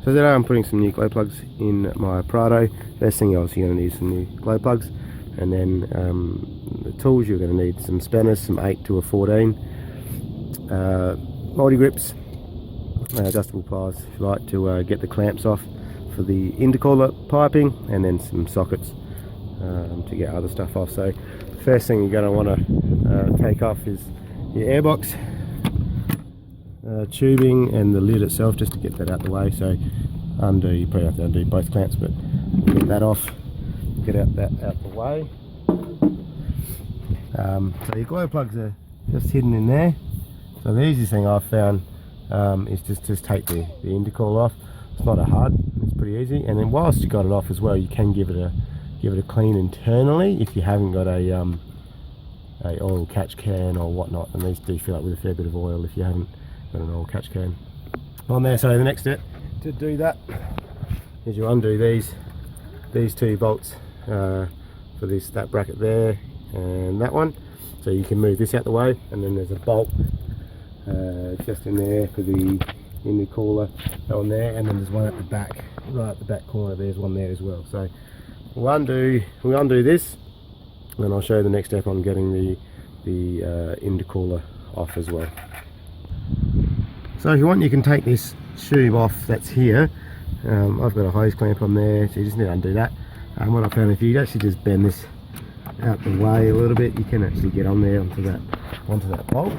So today I'm putting some new glow plugs in my Prado. First thing, obviously you're going to need some new glow plugs, and then the tools, you're going to need some spanners, some 8 to a 14, multi-grips, adjustable pliers if you like to get the clamps off for the intercooler piping, and then some sockets to get other stuff off. So first thing you're going to want to take off is your airbox tubing and the lid itself, just to get that out the way. So you probably have to undo both clamps, but get that off, get that out the way. So your glow plugs are just hidden in there. So the easiest thing I've found is just take the intercooler off. It's not a hard, it's pretty easy. And then whilst you got it off as well, you can give it a clean internally if you haven't got a oil catch can or whatnot, and these do fill up with a fair bit of oil if you haven't got an oil catch can on there. So the next step to do that is you undo these 2 bolts for that bracket there and that one, so you can move this out the way. And then there's a bolt just in there for the intercooler on there, and then there's one at the back, right at the back corner. There's one there as well. So we'll undo this, and then I'll show you the next step on getting the intercooler off as well. So if you want, you can take this tube off that's here. I've got a hose clamp on there, so you just need to undo that. What I found, if you actually just bend this out the way a little bit, you can actually get on there onto that bolt.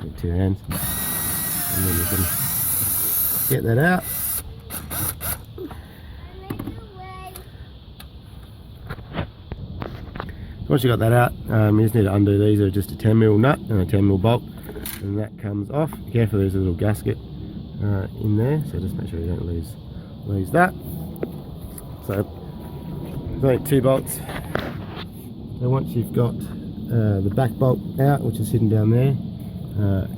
So 2 hands, and then you can get that out. Once you got that out, you just need to undo these. Are just a 10mm nut and a 10mm bolt, and that comes off. Be careful, there's a little gasket in there, so just make sure you don't lose that. So there's only 2 bolts. And once you've got the back bolt out, which is hidden down there,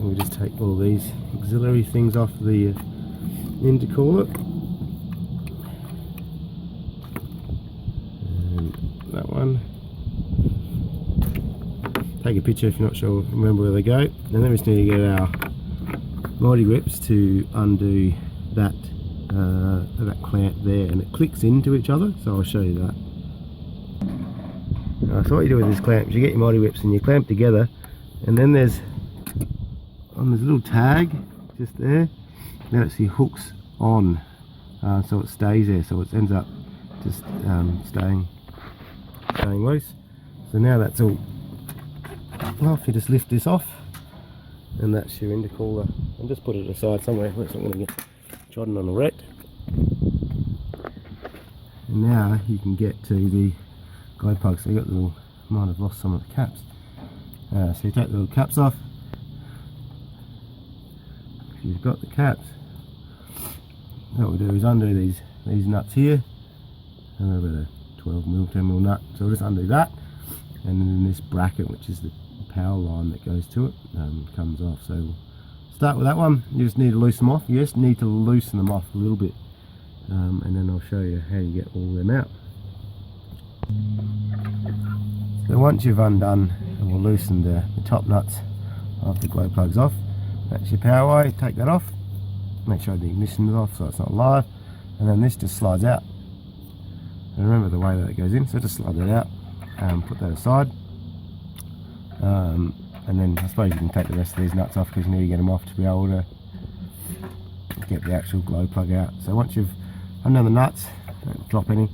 we just take all these auxiliary things off the intercooler. And that one. Take a picture if you're not sure, remember where they go. And then we just need to get our multi-grips to undo that clamp there, and it clicks into each other, so I'll show you that. So what you do with this clamp is you get your multi-grips and you clamp together, and then there's a little tag just there that actually hooks on, so it stays there, so it ends up just staying loose. So now that's all off, you just lift this off, and that's your intercooler, and just put it aside somewhere where it's not going to get trodden on or wrecked. And now you can get to the glow plugs. So you got the little, might have lost some of the caps. So you take the little caps off. If you've got the caps, what we'll do is undo these nuts here. And I've got a 12mm, 10mm nut, so we'll just undo that, and then this bracket, which is the power line that goes to it, comes off. So we'll start with that one. You just need to loosen them off. You just need to loosen them off a little bit, and then I'll show you how you get all of them out. So once you've undone and we'll loosen the top nuts of the glow plugs off, that's your power wire. Take that off, make sure the ignition is off so it's not live, and then this just slides out. And remember the way that it goes in, so just slide that out, put that aside, and then I suppose you can take the rest of these nuts off, because you need to get them off to be able to get the actual glow plug out. So once you've undone the nuts, don't drop any,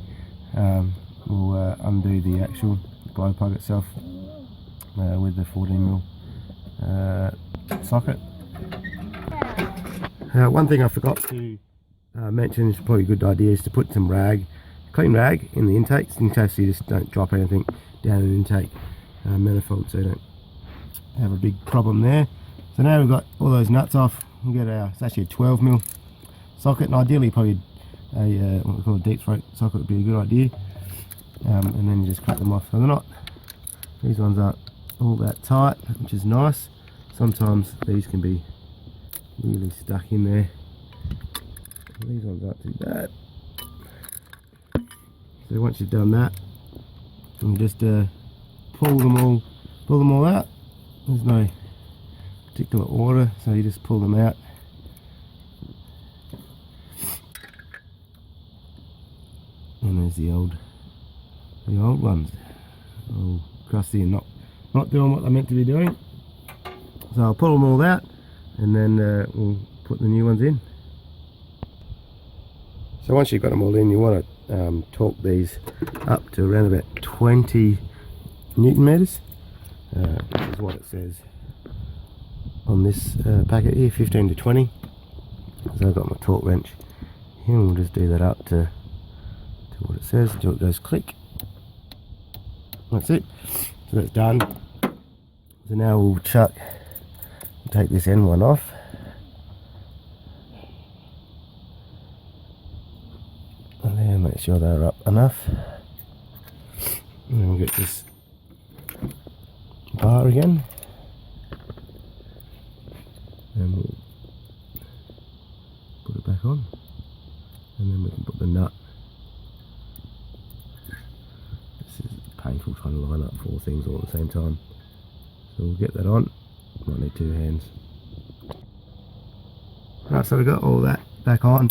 we'll undo the actual glow plug itself with the 14mm socket. One thing I forgot to mention, is probably a good idea, is to put some clean rag in the intakes, in case you just don't drop anything down an intake manifold, so you don't have a big problem there. So now we've got all those nuts off, we'll get it's actually a 12mm socket, and ideally probably what we call a deep throat socket would be a good idea. And then you just cut them off. So these ones aren't all that tight, which is nice. Sometimes these can be really stuck in there. These ones aren't too bad. So once you've done that, you just pull them all out. There's no particular order, so you just pull them out. And there's the old ones, all crusty and not doing what they're meant to be doing. So I'll pull them all out, and then we'll put the new ones in. So once you've got them all in, you want to torque these up to around about 20 Newton meters. This is what it says on this packet here, 15 to 20. So I've got my torque wrench here, and we'll just do that up to what it says until it goes click. That's it. So that's done. So now we'll take this end one off. And then make sure they're up enough. And then we'll get this bar again. And we'll put it back on. And then we can put the nut. This is painful trying to line up 4 things all at the same time. So we'll get that on. Might need 2 hands. Right, so we've got all that back on,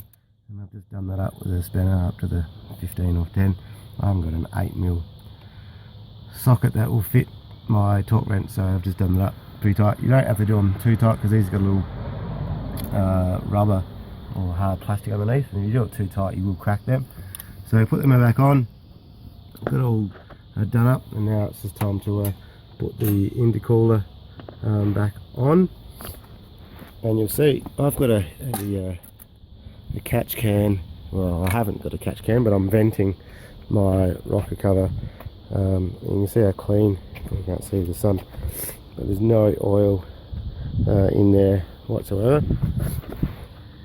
and I've just done that up with a spanner up to the 15 or 10. I haven't got an 8mm socket that will fit my torque wrench, so I've just done that up pretty tight. You don't have to do them too tight because these got a little rubber or hard plastic underneath, and if you do it too tight you will crack them. So put them back on, got it all done up, and now it's just time to put the intercooler back on. And you'll see I've got a catch can. Well, I haven't got a catch can, but I'm venting my rocker cover. And you can see how clean, you can't see the sun, but there's no oil in there whatsoever.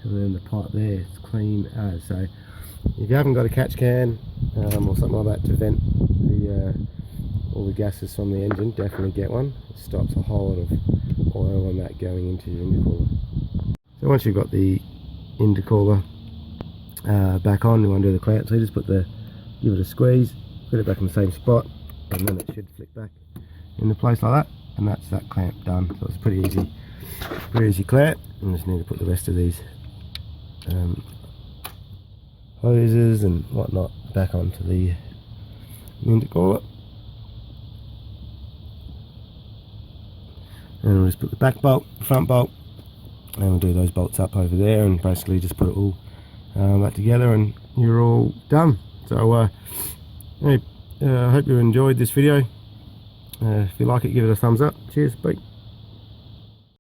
And then the pipe there is clean as. So if you haven't got a catch can or something like that to vent all the gases from the engine, definitely get one. It stops a whole lot of oil and that going into your intercooler. So once you've got the intercooler back on, you want to do the clamp. So you just give it a squeeze, put it back in the same spot, and then it should flick back into place like that. And that's that clamp done. So it's pretty easy clamp. And just need to put the rest of these hoses and whatnot back onto the intercooler. And we'll just put the back bolt, front bolt, and we'll do those bolts up over there, and basically just put it all back together, and you're all done. So I hope you enjoyed this video. If you like it, give it a thumbs up. Cheers, bye.